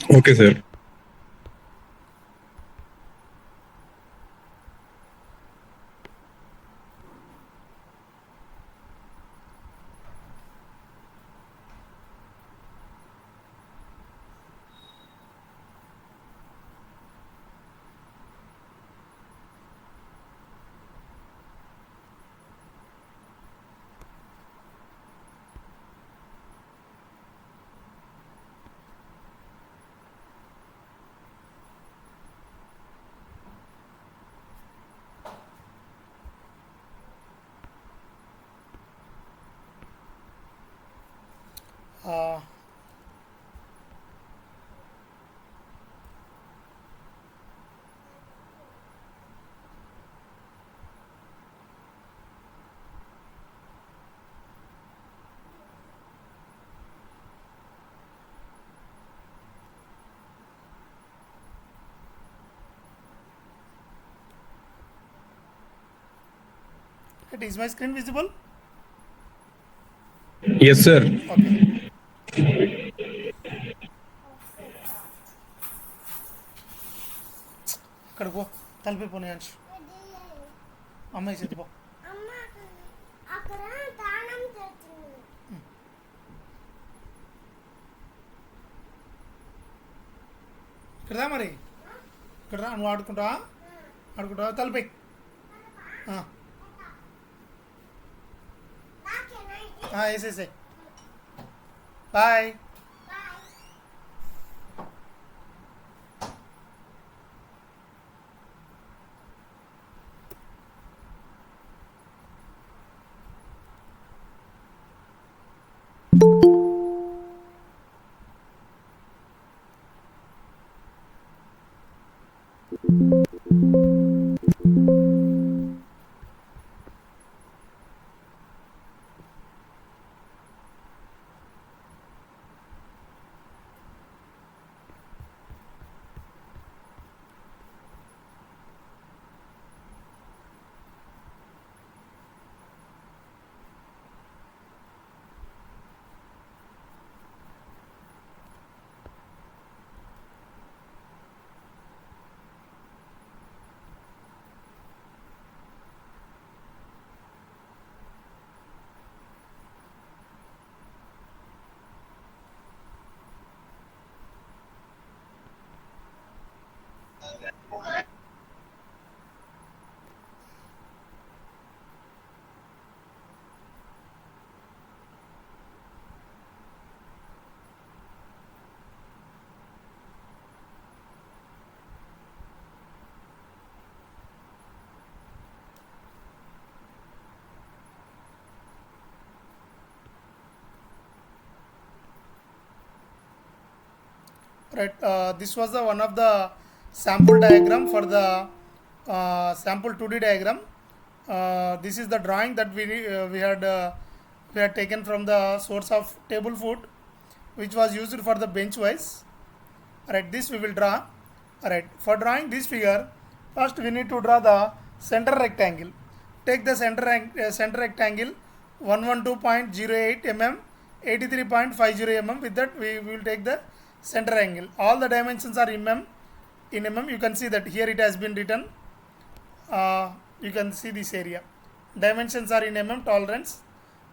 Okay, sir. Uh, is my screen visible? Yes, sir. Okay. ఇక్కడికి పో తలిపి పోనీ అంచు అమ్మాయి చేతి పో ఇక్కడ రా మరి ఇక్కడ రా నువ్వు ఆడుకుంటావా ఆడుకుంటావా తలిపి వేసేసాయి bye. Right, this was the one of the sample diagram for the sample 2D diagram. This is the drawing that we had taken from the source of table food, which was used for the bench wise. Right, this we will draw. Alright, for drawing this figure, first we need to draw the center rectangle. Take the center rectangle 112.08 mm, 83.50 mm. With that, we will take the center angle. All the dimensions are in mm. In mm, you can see that here it has been written. You can see this area. Dimensions are in mm, tolerance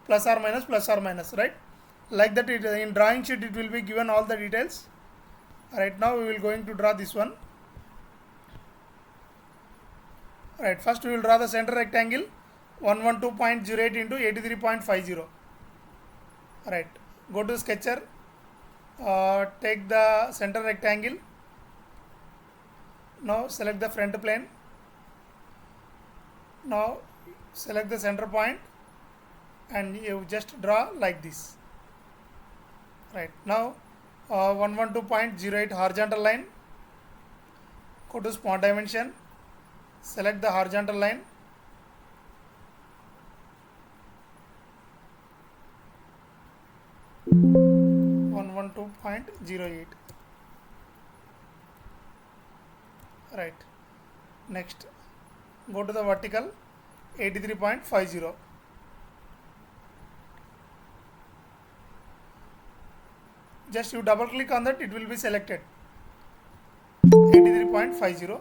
plus or minus, right? Like that, in drawing sheet it will be given all the details. Right, now we will going to draw this one. Right, first we will draw the center rectangle 112.08 into 83.50. Right, go to sketcher, take the center rectangle. Now select the front plane. Now select the center point and you just draw like this. Right, now 112.08 horizontal line. Go to small dimension, select the horizontal line. One 2.08. Right, next go to the vertical 83.50. Just you double click on that, it will be selected. 17.50.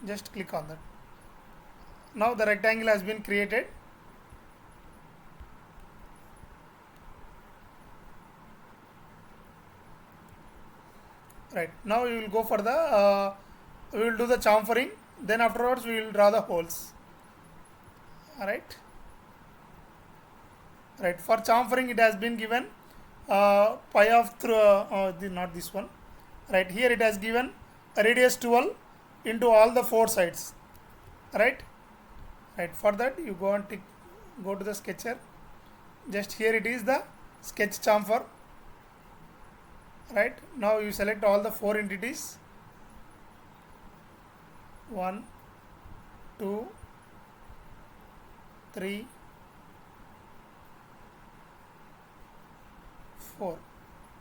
Just click on that. Now the rectangle has been created. Right, now we will go for the we will do the chamfering, then afterwards we will draw the holes. Alright. Right, for chamfering it has been given pi of not this one. Right, here it has given a radius 12 into all the four sides. Right. Right, for that you go and go to the sketcher. Just here it is the sketch chamfer. Right, now you select all the four entities. 1, 2, 3, 4.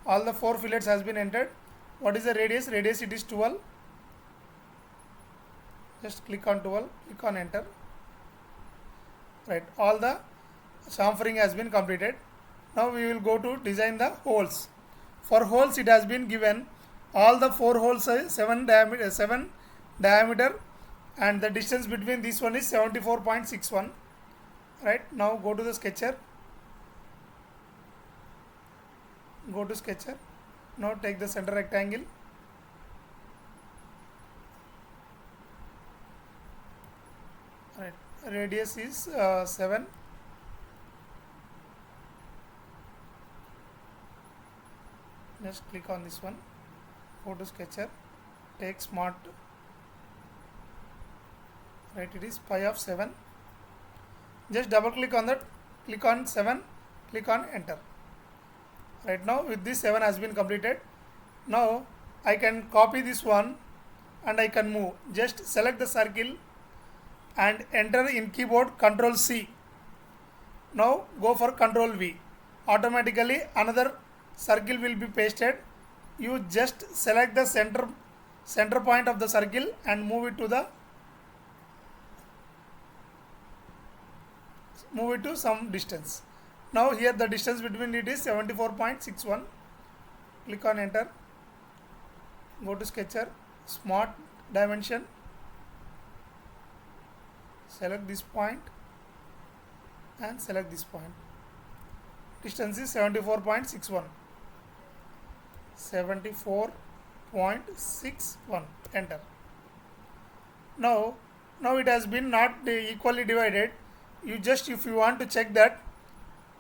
All the four fillets has been entered. What is the radius? Radius it is 12. Just click on 12, click on enter. Right, all the chamfering has been completed. Now we will go to design the holes. For holes it has been given all the four holes size 7 diameter and the distance between this one is 74.61. Right, now go to the sketcher. Go to sketcher. Now take the center rectangle. Right, radius is 7. Just click on this one. Go to sketcher. Take smart. Right, it is pi of 7. Just double click on that. Click on 7. Click on enter. Right, now with this 7 has been completed. Now I can copy this one and I can move. Just select the circle and enter in keyboard Ctrl C. Now go for Ctrl V. Automatically another circle will be pasted. You just select the center point of the circle and move it to some distance. Now here the distance between it is 74.61. Click on enter. Go to sketcher, smart dimension. Select this point and select this point. Distance is 74.61. 74.61. Enter. Now it has been not equally divided. You just, if you want to check that,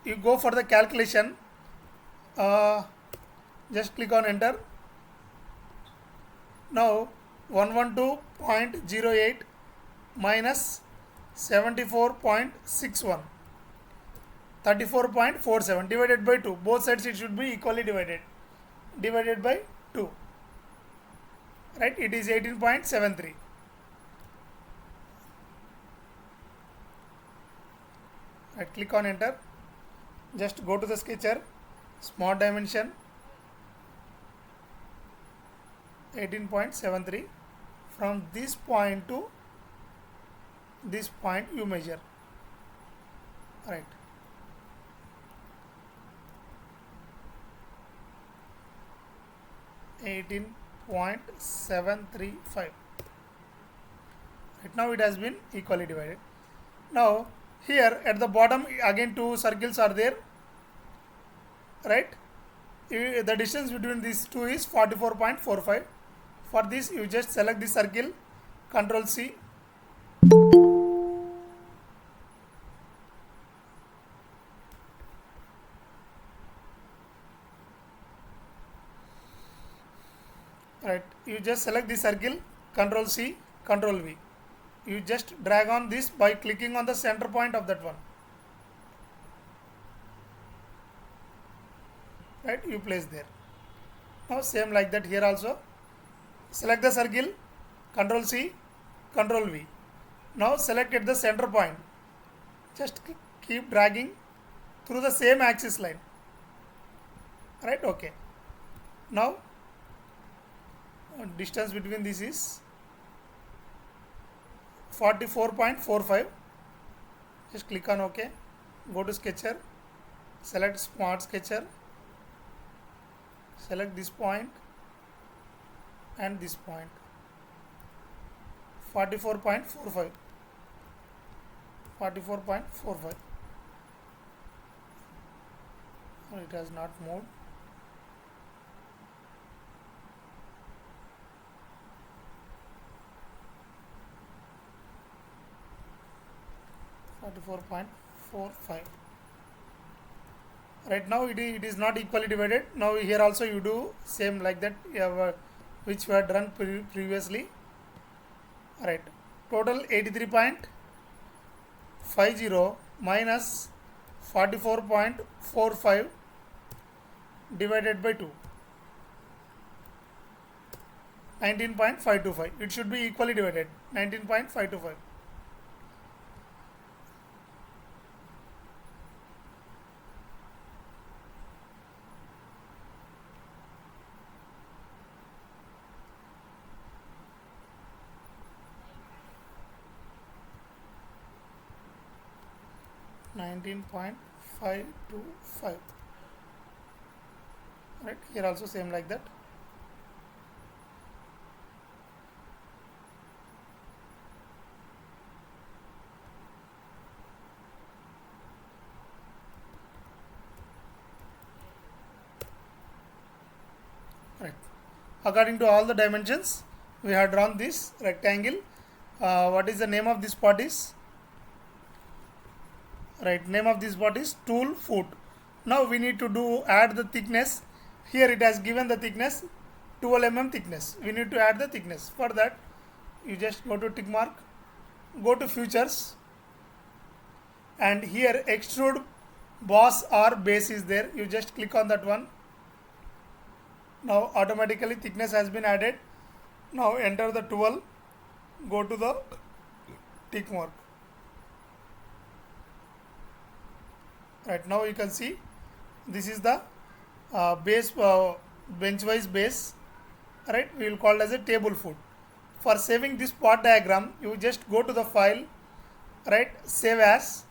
you go for the calculation. Just click on enter. Now 112.08 minus 74.61, 34.47 divided by 2. Both sides it should be equally divided. Divided by 2. Right, it is 18.73. Right, click on enter. Just go to the sketcher, smart dimension, 18.73. From this point to this point you measure. Right. .735. Right, now it has been equally divided. Now here at the bottom again two circles are there. Right, the distance between these two is 44.45. For this you just select the circle, Ctrl C. Right, you just select the circle, Ctrl C, Ctrl V. You just drag on this by clicking on the center point of that one. Right, you place there. Now same like that here also. Select the circle, Ctrl C, Ctrl V. Now select at the center point. Just keep dragging through the same axis line. Right, okay. Now distance between this is 44.45. Just click on OK. Go to sketcher. Select smart sketcher. Select this point. and this point 44.45, 44.45. It has not moved. .45. Right now it is not equally divided. Now here also you do same like that, you have, which we had done previously. Right, total 83.50 minus 44.45 divided by 2, 19.525. It should be equally divided, 19.525. .525. Right, here also same like that. Right, according to all the dimensions we have drawn this rectangle. What is the name of this part is? Right, name of this part is tool foot. Now we need to add the thickness. Here it has given the thickness 12 mm thickness. We need to add the thickness. For that you just go to tick mark, go to features, and here extrude boss or base is there. You just click on that one. Now automatically thickness has been added. Now enter the 12, go to the tick mark. Right, now you can see this is the base, bench wise base. Right, we will call it as a table foot. For saving this part diagram, you just go to the file, right, save as.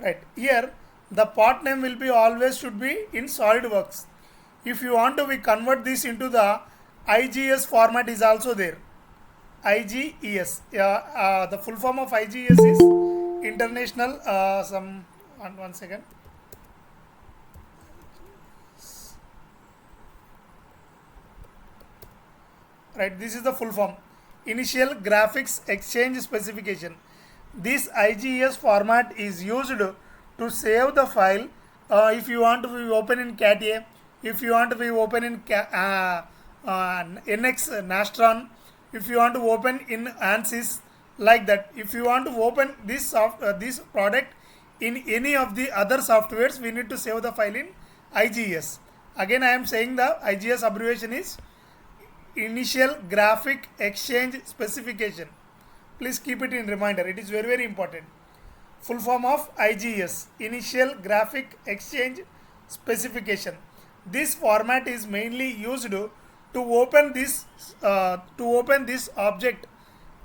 Right, here the part name will be always should be in SolidWorks. If you want to we convert this into the IGS format is also there. IGES, the full form of IGES is International, one second. Right, this is the full form, Initial Graphics Exchange Specification. This IGES format is used to save the file. If you want to be open in CAT-A, if you want to be open in NX Nastron, if you want to open in ANSYS, like that. If you want to open this this product in any of the other softwares, we need to save the file in IGES. Again I am saying the IGES abbreviation is Initial Graphic Exchange Specification. Please keep it in reminder, it is very very important. Full form of IGES, Initial Graphic Exchange Specification. This format is mainly used to open this object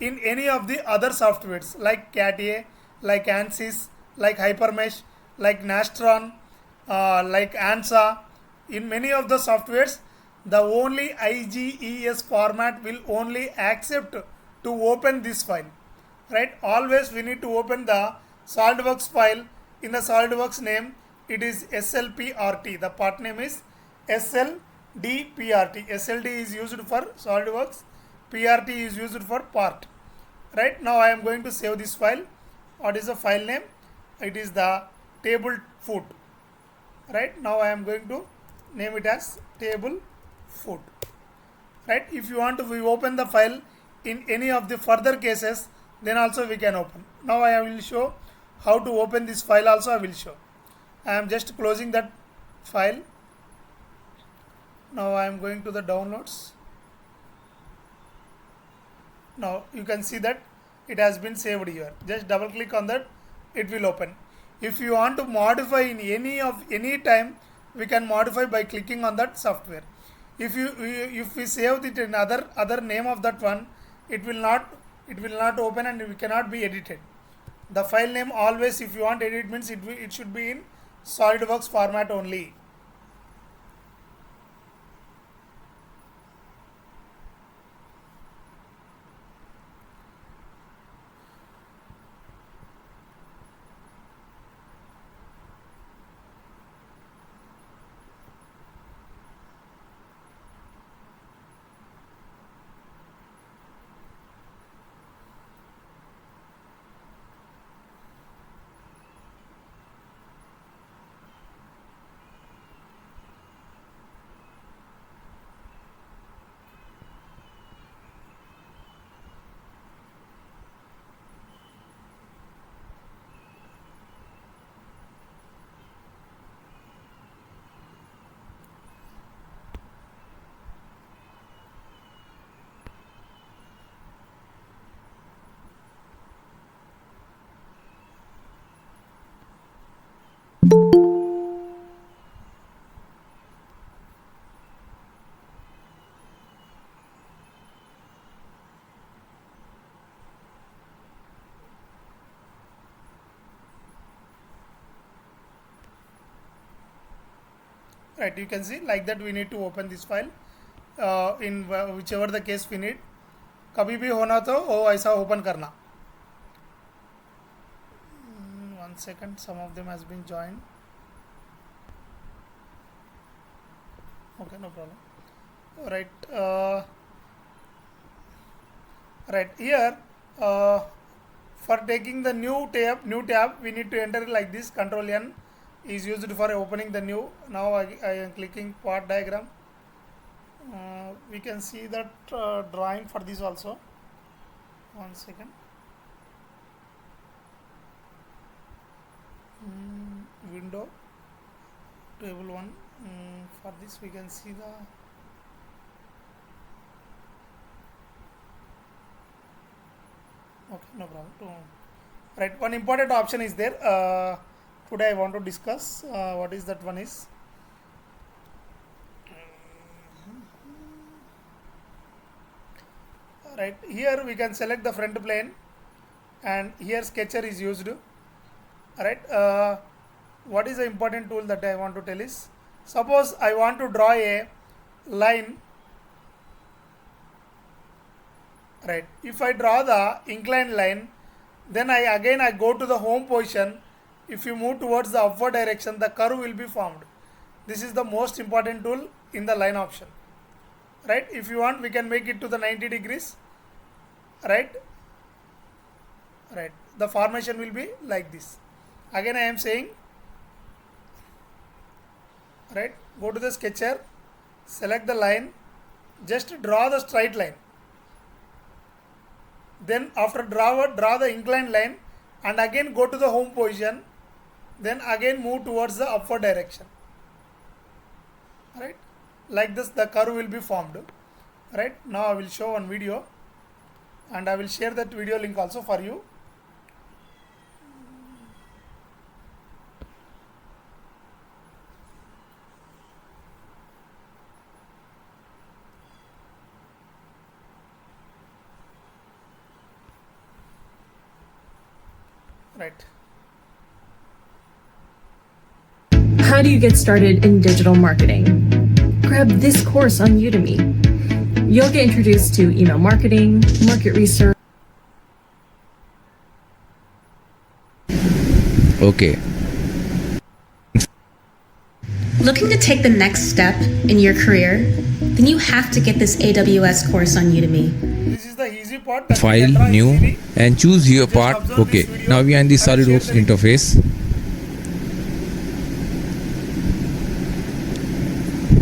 in any of the other softwares like CAT-A, like ANSYS, like Hypermesh, like Nastron, like ANSA. In many of the softwares, the only IGES format will only accept to open this file. Right? Always we need to open the SolidWorks file. In the SolidWorks name, it is SLPRT. The part name is SLDPRT. SLD is used for SolidWorks. PRT is used for part. Right, now I am going to save this file. What is the file name? It is the table foot. Right, now I am going to name it as table foot. Right, if you want to we open the file in any of the further cases, then also we can open. Now I will show how to open this file also I will show. I am just closing that file. Now I am going to the downloads. Now you can see that it has been saved here. Just double click on that, it will open. If you want to modify in any time, we can modify by clicking on that software. If we save it in other name of that one, it will not open and it cannot be edited. The file name always, if you want edit, means it should be in SolidWorks format only. right, you can see like that we need to open this file in whichever the case we need. कभी भी होना तो वो ऐसा open करना. 1 second, some of them has been joined. Okay, no problem. Right, right here for taking the new tab we need to enter it like this. Control N is used for opening the new. Now I am clicking part diagram. We can see that drawing for this also. 1 second. Window table 1. For this we can see the okay, no problem. Right, one important option is there. Today I want to discuss what is that one is. Right, here we can select the front plane and here sketcher is used. Right, what is the important tool that I want to tell is, suppose I want to draw a line. Right, if I draw the inclined line, then I go to the home position. If you move towards the upward direction, the curve will be formed. This is the most important tool in the line option. Right, if you want we can make it to the 90 degrees. Right, right, the formation will be like this. Again I am saying, right, go to the sketcher, select the line, just draw the straight line. Then after draw the inclined line and again go to the home position, then again move towards the upward direction. Right, like this the curve will be formed. Right, now I will show one video and I will share that video link also for you. Right. How do you get started in digital marketing? Grab this course on Udemy. You'll get introduced to email marketing, market research. Okay. Looking to take the next step in your career? Then you have to get this AWS course on Udemy. This is the easy part. That File, new, and choose your part. Okay. Now we are in the SolidWorks interface.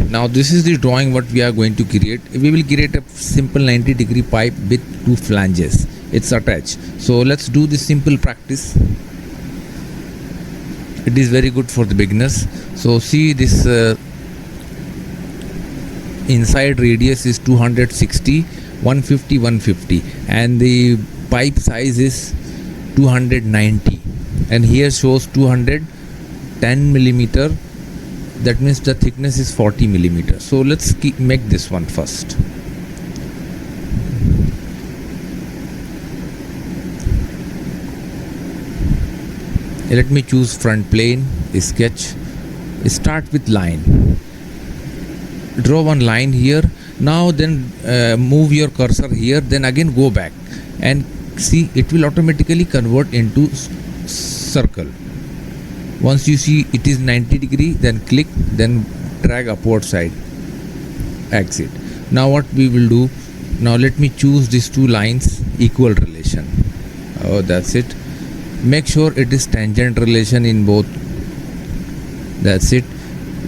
Now this is the drawing what we are going to create. We will create a simple 90-degree pipe with 2 flanges. It's attached. So let's do this simple practice. It is very good for the beginners. So see this inside radius is 260, 150, 150 and the pipe size is 290 and here shows 210 millimeter. That means the thickness is 40 millimeters. So let's make this one first. Let me choose front plane, sketch, start with line. Draw one line here. Now then move your cursor here, then again go back and see it will automatically convert into circle. Once you see it is 90 degree, then click, then drag upward side, exit. Now what we will do, now let me choose these 2 lines equal relation. Oh, that's it. Make sure it is tangent relation in both. That's it.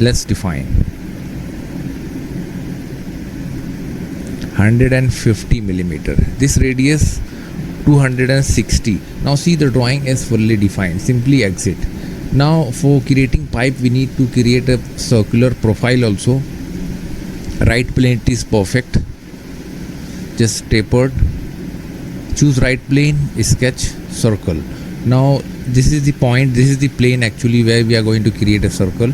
Let's define 150 millimeter. This radius 260. Now see the drawing is fully defined. Simply exit. Now for creating pipe we need to create a circular profile also. Right plane is perfect, just tapered. Choose right plane, sketch, circle. Now this is the point, this is the plane actually where we are going to create a circle.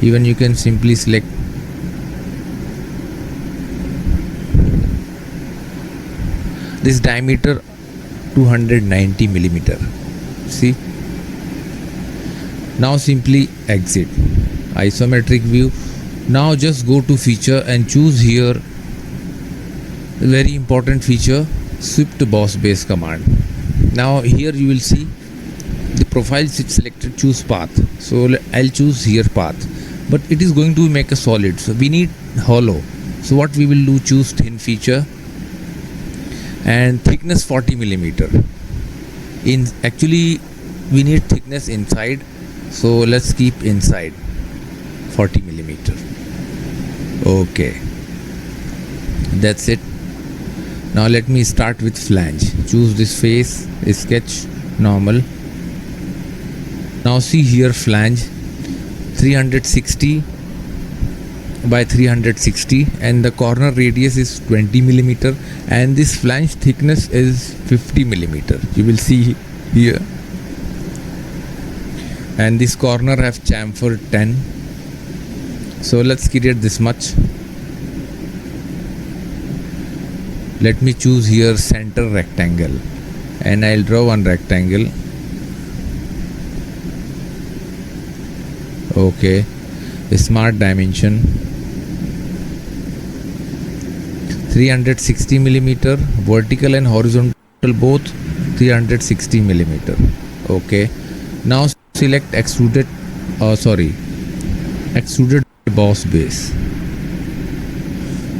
Even you can simply select this diameter 290 millimeter. See, now simply exit isometric view. Now just go to feature and choose here very important feature, swift boss base command. Now here you will see the profile selected, choose path. So I'll choose here path, but it is going to make a solid, so we need hollow. So what we will do, choose thin feature and thickness 40 millimeter. In actually we need thickness inside, so let's keep inside 40 millimeter. Okay, that's it. Now let me start with flange. Choose this face, sketch, normal. Now see here flange 360 by 360 and the corner radius is 20 millimeter and this flange thickness is 50 millimeter. You will see here, and this corner have chamfer 10. So let's create this much. Let me choose here center rectangle and I'll draw one rectangle. Okay, smart dimension 360 millimeter, vertical and horizontal both 360 millimeter. Okay, now select extruded boss base,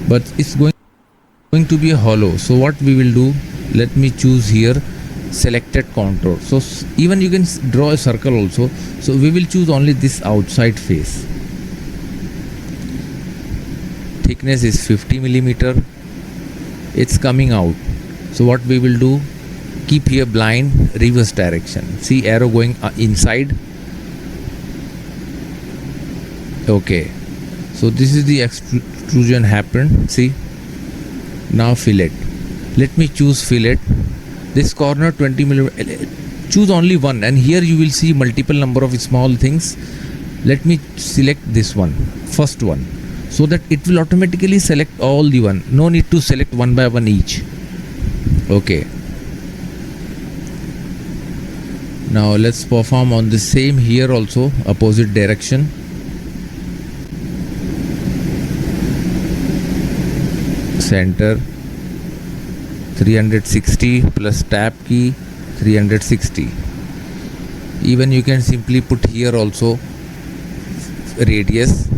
but it's going to be a hollow. So what we will do, let me choose here selected contour. So even you can draw a circle also. So we will choose only this outside face. Thickness is 50 millimeter. It's coming out. So what we will do, keep here blind, reverse direction. See arrow going inside. Okay, so this is the extrusion happened. See, now fillet. Let me choose fillet. This corner 20 millimeter. Choose only one, and here you will see multiple number of small things. Let me select this one, first one, so that it will automatically select all the one. No need to select one by one each. Okay. Now let's perform on the same here also, opposite direction. Center 360 plus tab key 360. Even you can simply put here also radius,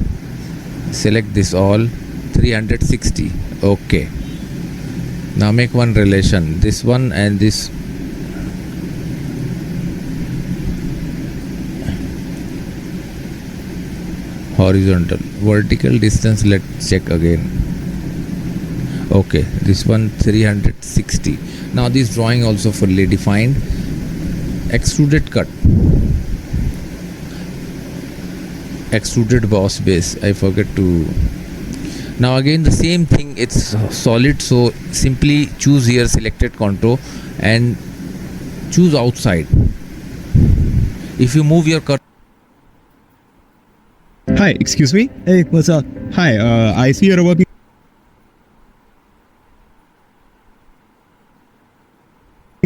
select this all 360. Okay, now make one relation, this one and this. Horizontal, vertical distance, let's check again. Okay, this one 360. Now this drawing also fully defined. Extruded cut, extruded boss base, I forget to. Now again the same thing, it's solid, so simply choose here selected contour and choose outside. If you move your cursor. Hi, excuse me. Hey, what's up? Hi, I see you're working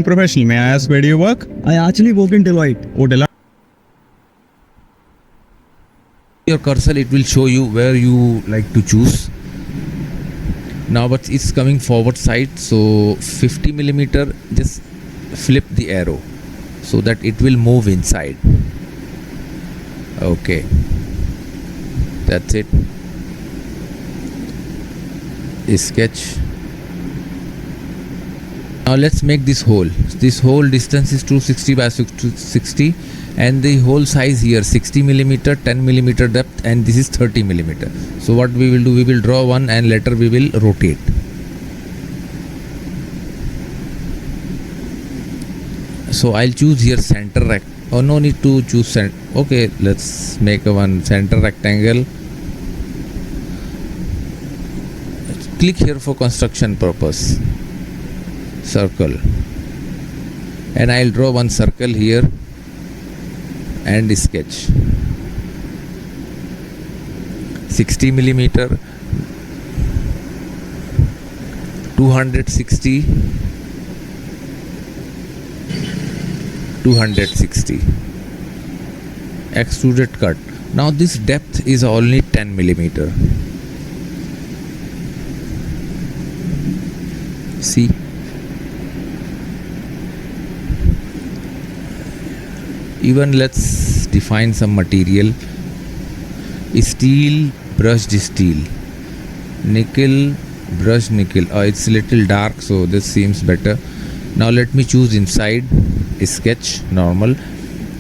professionally. May I ask, where do you work? I actually work in Deloitte. Oh, Deloitte. Your cursor, it will show you where you like to choose. Now but it's coming forward side, so 50 millimeter, just flip the arrow so that it will move inside. Okay, that's it. Sketch. Now let's make this hole. This whole distance is 260 by 60 and the whole size here 60 millimeter, 10 millimeter depth, and this is 30 millimeter. So what we will do, we will draw one and later we will rotate. So I'll choose here center no need to choose center. Okay, let's make a one center rectangle. Click here for construction purpose. Circle, and I'll draw one circle here and sketch 60 millimeter, 260, 260. Extruded cut. Now this depth is only 10 millimeter. See, even let's define some material. Steel, brushed steel, nickel, brushed nickel. It's little dark, so this seems better. Now let me choose inside, sketch, normal.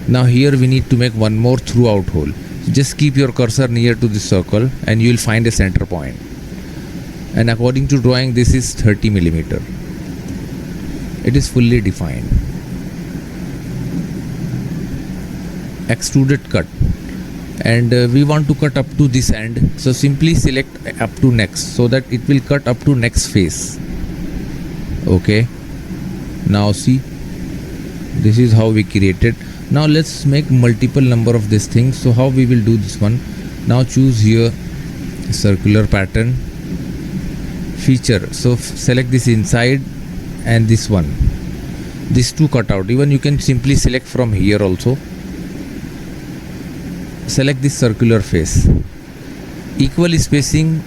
Now here we need to make one more throughout hole. Just keep your cursor near to the circle and you will find a center point. And according to drawing, this is 30 millimeter. It is fully defined. Extruded cut. And we want to cut up to this end, so simply select up to next, so that it will cut up to next face. Okay, now see, this is how we created. Now let's make multiple number of this thing. So how we will do this one? Now choose here circular pattern, feature. So select this inside and this one, these two cut out. Even you can simply select from here also. Select this circular face, equal spacing,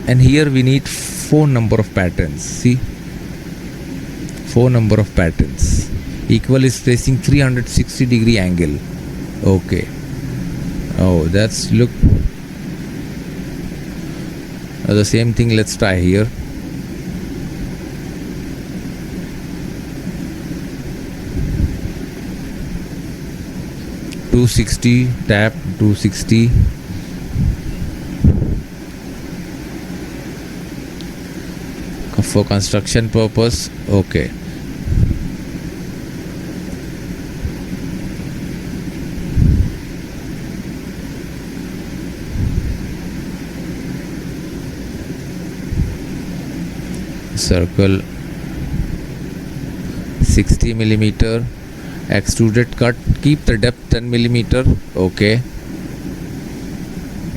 and here we need 4 number of patterns. See, 4 number of patterns, equal spacing, 360 degree angle. Okay, oh, that's look the same thing. Let's try here. $260, tap, 260. For construction purpose. Okay, circle 60 millimeter. Extruded cut, keep the depth 10 millimeter. Okay,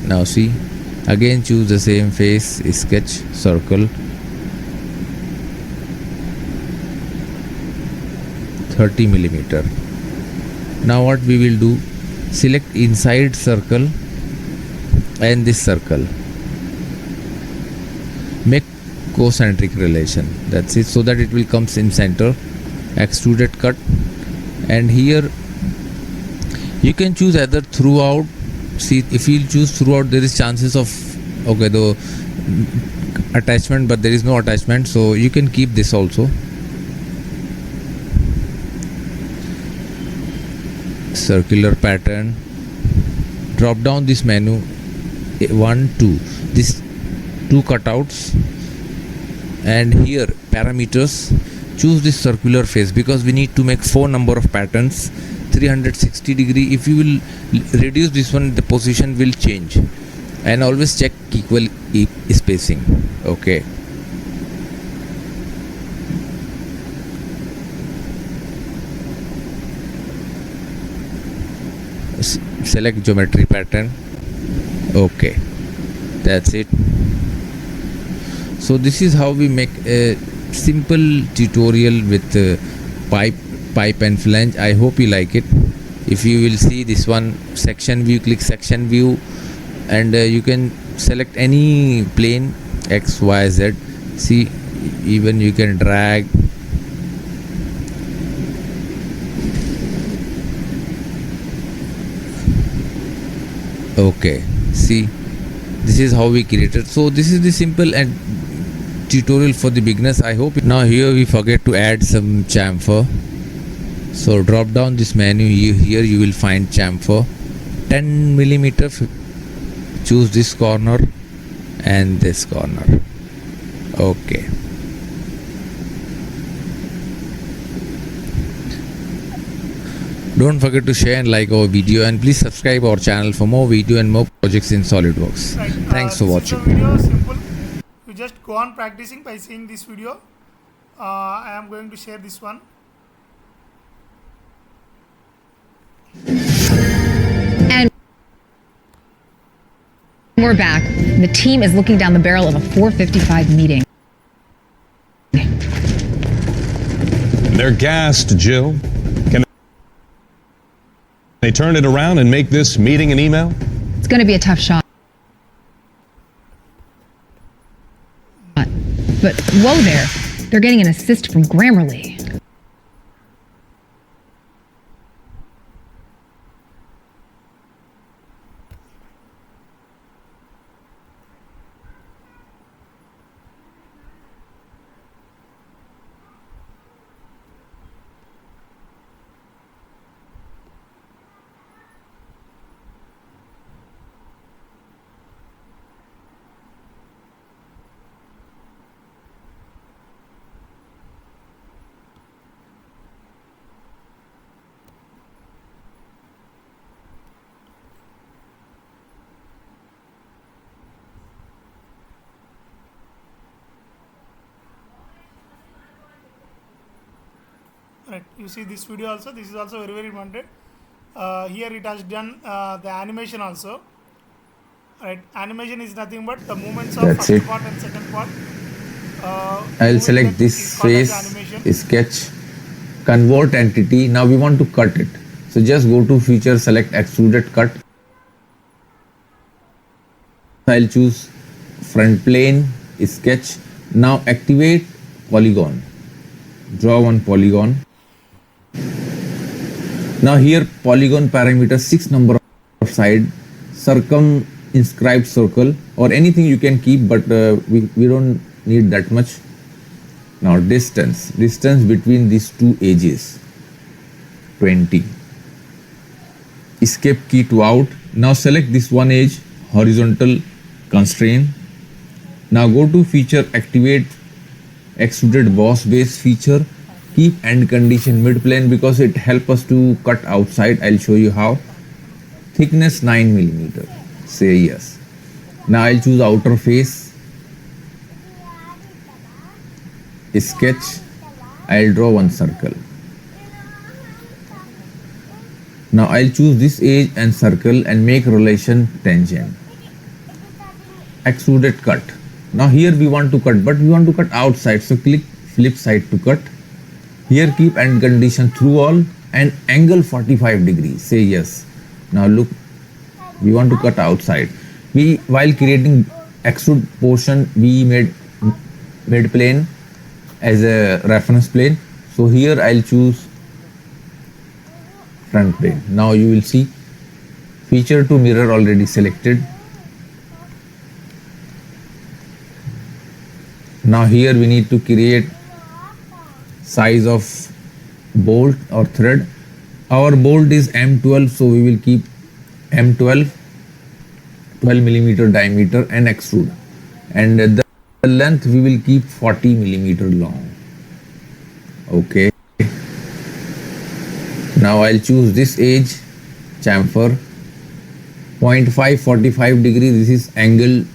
now see, again choose the same face, sketch, circle 30 millimeter. Now what we will do, select inside circle and this circle, make concentric relation, that's it, so that it will comes in center. Extruded cut. And here you can choose either throughout. See, if you choose throughout, there is chances of the attachment, but there is no attachment, so you can keep this also. Circular pattern, drop down this menu, 1, 2, this 2 cutouts, and here parameters, choose this circular face, because we need to make 4 number of patterns, 360 degree. If you will reduce this one, the position will change, and always check equal spacing. Okay, select geometry pattern. Okay, that's it. So this is how we make a simple tutorial with pipe and flange. I hope you like it. If you will see this one, section view, click section view, and you can select any plane X, Y, Z. See, even you can drag. Okay, see, this is how we created. So this is the simple and tutorial for the beginners. I hope. Now here we forget to add some chamfer, so drop down this menu. Here you will find chamfer, 10 millimeter. Choose this corner and this corner. Okay, don't forget to share and like our video, and please subscribe our channel for more video and more projects in SolidWorks. Right. Thanks for watching. This is the video, simple. You just go on practicing by seeing this video. I am going to share this one. And we're back. The team is looking down the barrel of a 4:55 meeting. They're gassed, Jill. They turn it around and make this meeting an email? It's going to be a tough shot. But whoa there, they're getting an assist from Grammarly. Right, you see this video also, this is also very important. Here it has done the animation also. Right, animation is nothing but the movements of That's first it. part and second part. I'll moving select them this is called as face, animation. sketch, convert entity. Now we want to cut it. So just go to feature, select extruded cut. I'll choose front plane, sketch. Now activate polygon. Draw one polygon. Now here polygon parameter 6 number of side, circumscribed circle or anything you can keep, but we don't need that much. Now distance between these two edges 20. Escape key to out. Now select this one edge, horizontal constraint. Now go to feature, activate extruded boss base feature. Keep end condition mid plane because it helps us to cut outside. I'll show you how. Thickness 9 millimeter. Say yes. Now I'll choose outer face. Sketch. I'll draw one circle. Now I'll choose this edge and circle and make relation tangent. Extruded cut. Now here we want to cut, but we want to cut outside. So click flip side to cut. Here keep end condition through all and angle 45 degrees. Say yes. Now look, we want to cut outside. We while creating extrude portion, we made mid plane as a reference plane. So here I'll choose front plane. Now you will see feature to mirror already selected. Now here we need to create size of bolt or thread. Our bolt is M12, so we will keep M12, 12 millimeter diameter and extrude. And the length we will keep 40 millimeter long. Okay. Now I'll choose this edge, chamfer, 0.5, 45 degree. This is angle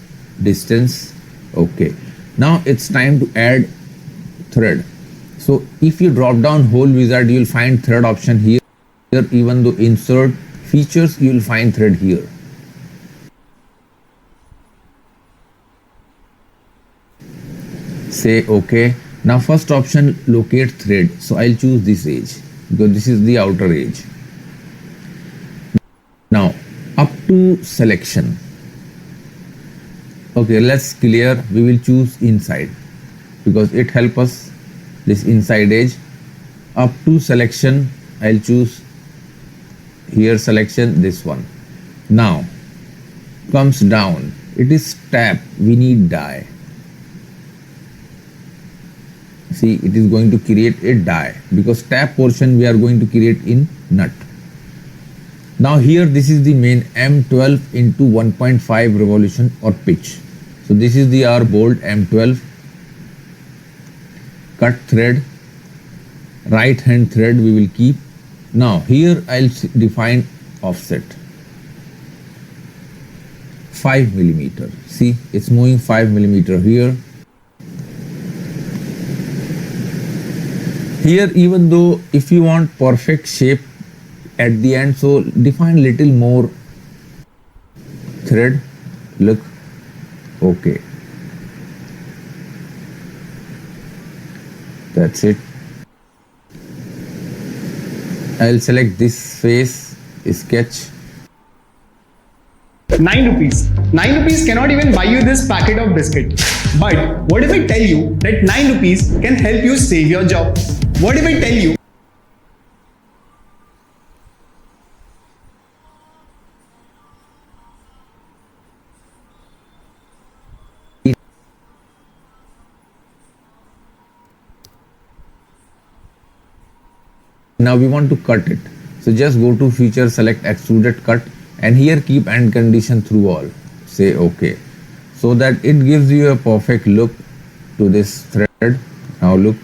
distance. Okay. Now it's time to add thread. So if you drop down whole wizard, you will find thread option here. Even though insert features, you will find thread here. Say okay. Now first option, locate thread. So I'll choose this edge because this is the outer edge. Now up to selection. Okay, let's clear. We will choose inside because it helps us. This inside edge. Up to selection, I'll choose here selection, this one. Now comes down. It is tap. We need die. See, it is going to create a die because tap portion we are going to create in nut. Now here this is the main M12 into 1.5 revolution or pitch. So this is the our bolt M12. Cut thread, right hand thread we will keep. Now here I'll define offset 5 millimeter. See, it's moving 5 millimeter here. Here, even though if you want perfect shape at the end, so define little more thread. Look, okay. That's it. I'll select this face, sketch. 9 rupees. 9 rupees cannot even buy you this packet of biscuit. But what if I tell you that 9 rupees can help you save your job? What if I tell you Now we want to cut it. So just go to feature, select extruded cut, and here keep end condition through all. Say OK. So that it gives you a perfect look to this thread. Now look.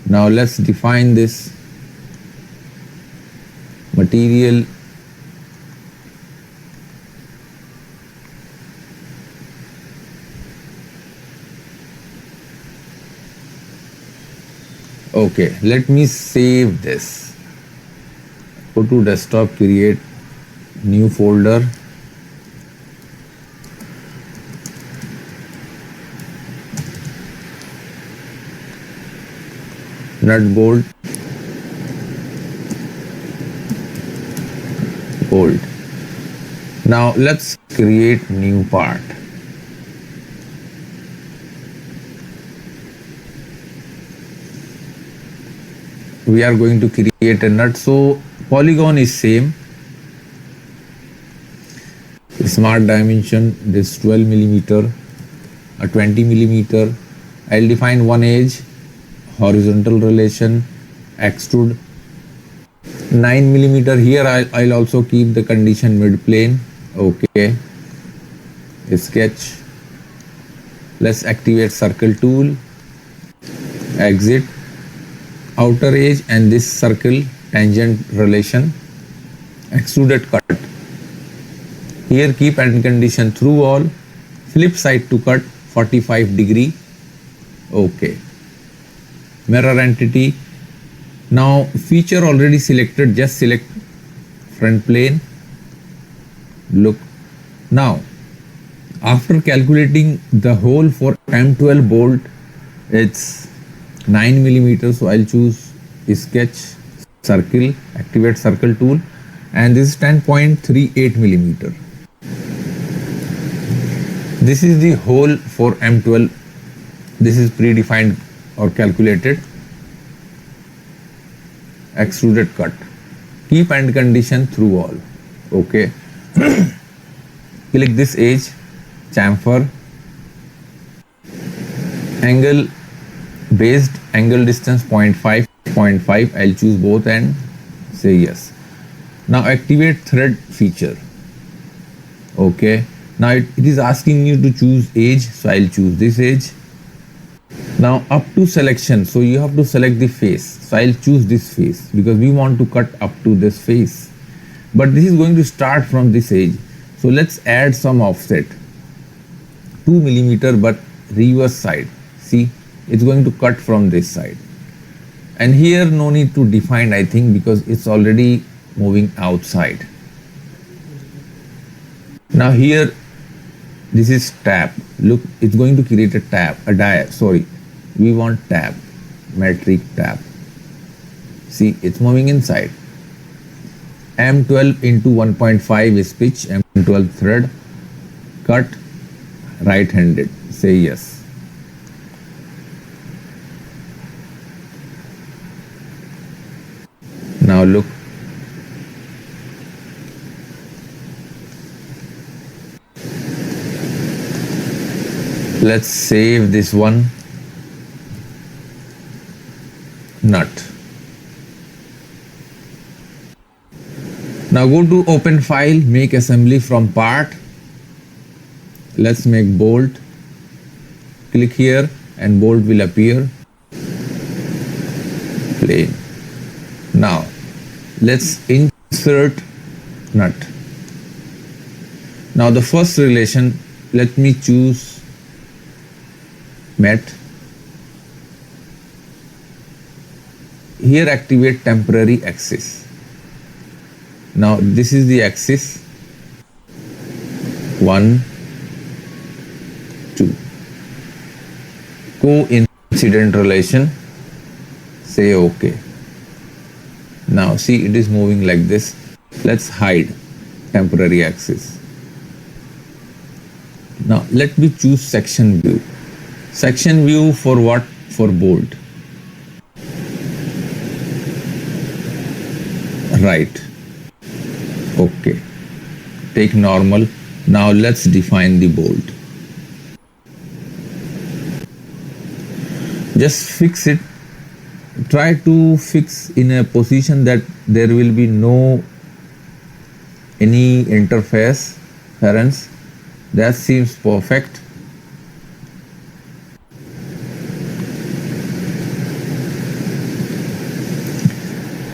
Now let's define this material. Okay, let me save this. Go to desktop, create new folder. Nut bolt, bolt. Now let's create new part. We are going to create a nut. So polygon is same. Smart dimension, this 12 millimeter, a 20 millimeter. I'll define one edge, horizontal relation, extrude. 9 millimeter here. I'll also keep the condition mid plane. Okay. Sketch. Let's activate circle tool. Exit. Outer edge and this circle tangent relation, extruded cut. Here keep end condition through all, flip side to cut 45 degree. Okay. Mirror entity. Now feature already selected, just select front plane. Look. Now after calculating the hole for M12 bolt, it's 9 millimeters, so I'll choose sketch, circle, activate circle tool, and this is 10.38 millimeter. This is the hole for M12. This is predefined or calculated. Extruded cut. Keep end condition through all. Okay. Click this edge, chamfer, angle. Based angle distance 0.5. I'll choose both and say yes. Now activate thread feature. Okay. Now it is asking you to choose edge, so I'll choose this edge. Now up to selection, so you have to select the face. So I'll choose this face because we want to cut up to this face. But this is going to start from this edge. So let's add some offset. 2 millimeter but reverse side. See? It's going to cut from this side, and here no need to define, I think, because it's already moving outside. Now here this is tab. Look, it's going to create a tab, we want tab, metric tab. See, it's moving inside. M12 into 1.5 is pitch, M12 thread, cut, right-handed, say yes. Now look. Let's save this one. Nut. Now go to open file, make assembly from part. Let's make bolt. Click here and bolt will appear. Plain. Now let's insert nut. Now the first relation, let me choose met. Here activate temporary axis. Now this is the axis. 1, 2. Coincident relation. Say OK. Now see, it is moving like this. Let's hide temporary axis. Now let me choose section view. Section view for what? For bolt. Right. Okay. Take normal. Now let's define the bolt. Just fix it. Try to fix in a position that there will be no any interference. That seems perfect.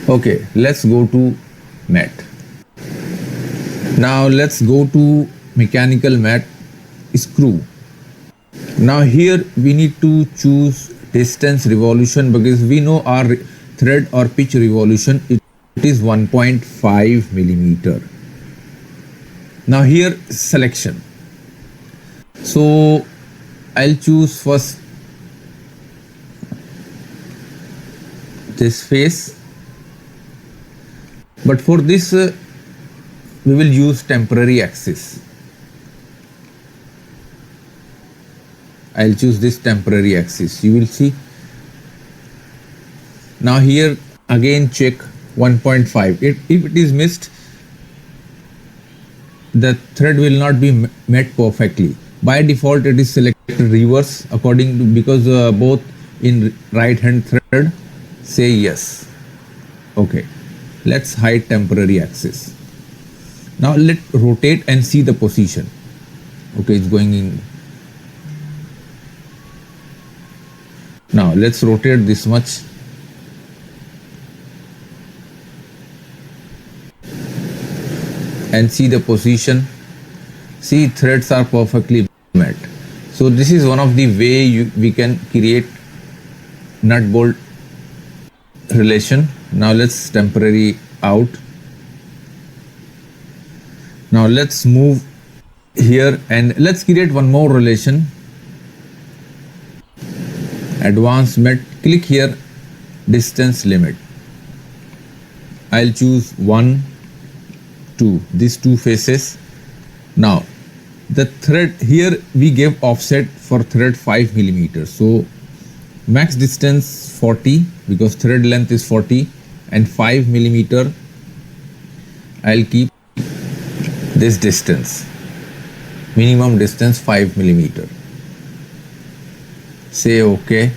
Okay, let's go to mat. Now let's go to mechanical mat screw. Now here we need to choose distance revolution because we know our thread or pitch revolution it is 1.5 millimeter. Now here selection. So I'll choose first this face, but for this we will use temporary axis. I'll choose this temporary axis. You will see. Now here again check 1.5. If it is missed, the thread will not be met perfectly. By default, it is selected reverse according to because both in right hand thread say yes. Okay, let's hide temporary axis. Now let's rotate and see the position. Okay, it's going in. Now let's rotate this much. And see the position. See, threads are perfectly met. So this is one of the way we can create nut bolt relation. Now let's temporary out. Now let's move here and let's create one more relation. Advanced met, click here, distance limit. I'll choose 1, 2, these two faces. Now the thread here we gave offset for thread 5 millimeters. So max distance 40 because thread length is 40 and 5 millimeter. I'll keep this distance, minimum distance 5 millimeter. Say OK.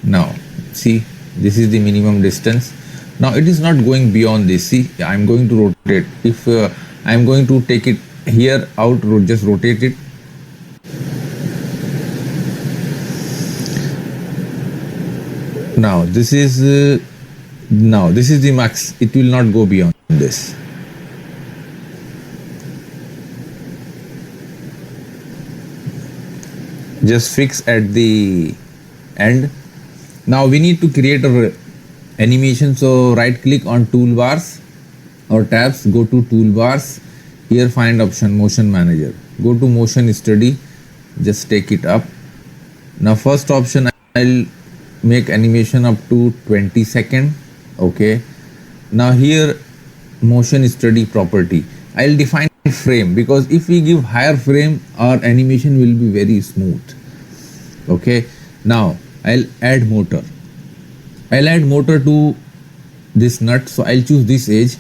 Now see, this is the minimum distance. Now it is not going beyond this. See, I am going to rotate. If I am going to take it here out, just rotate it. Now this is the max. It will not go beyond this. Just fix at the end. Now we need to create a animation. So right click on toolbars or tabs, go to toolbars. Here find option motion manager. Go to motion study. Just take it up. Now first option, I'll make animation up to 20 seconds. Okay. Now here motion study property. I'll define frame because if we give higher frame, our animation will be very smooth. Okay. Now I'll add motor. I'll add motor to this nut. So I'll choose this edge.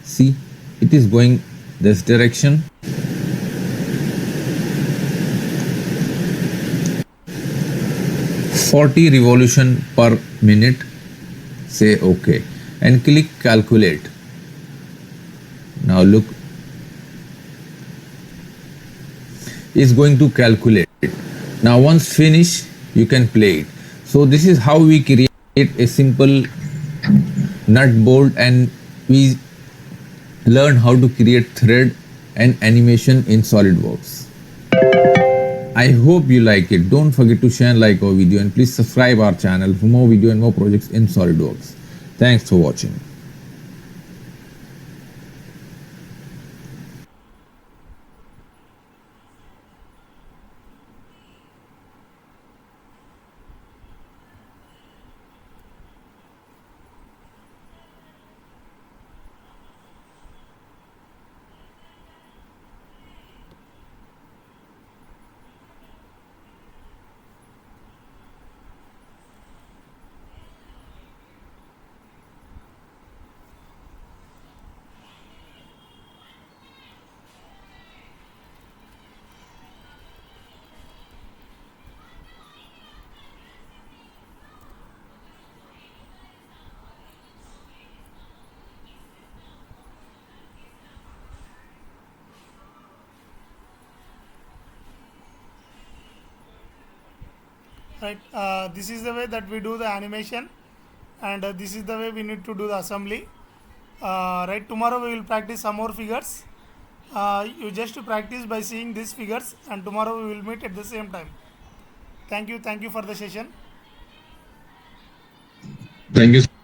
See, it is going this direction. "40 revolution per minute." Say OK and click calculate. Now look, it's going to calculate. Now once finished, you can play it. So this is how we create a simple nut bolt, and we learn how to create thread and animation in SolidWorks. I hope you like it. Don't forget to share and like our video, and please subscribe our channel for more video and more projects in SolidWorks. Thanks for watching. right? This is the way that we do the animation, and this is the way we need to do the assembly. Right, tomorrow we will practice some more figures. You just practice by seeing these figures, and tomorrow we will meet at the same time. Thank you for the session. Thank you.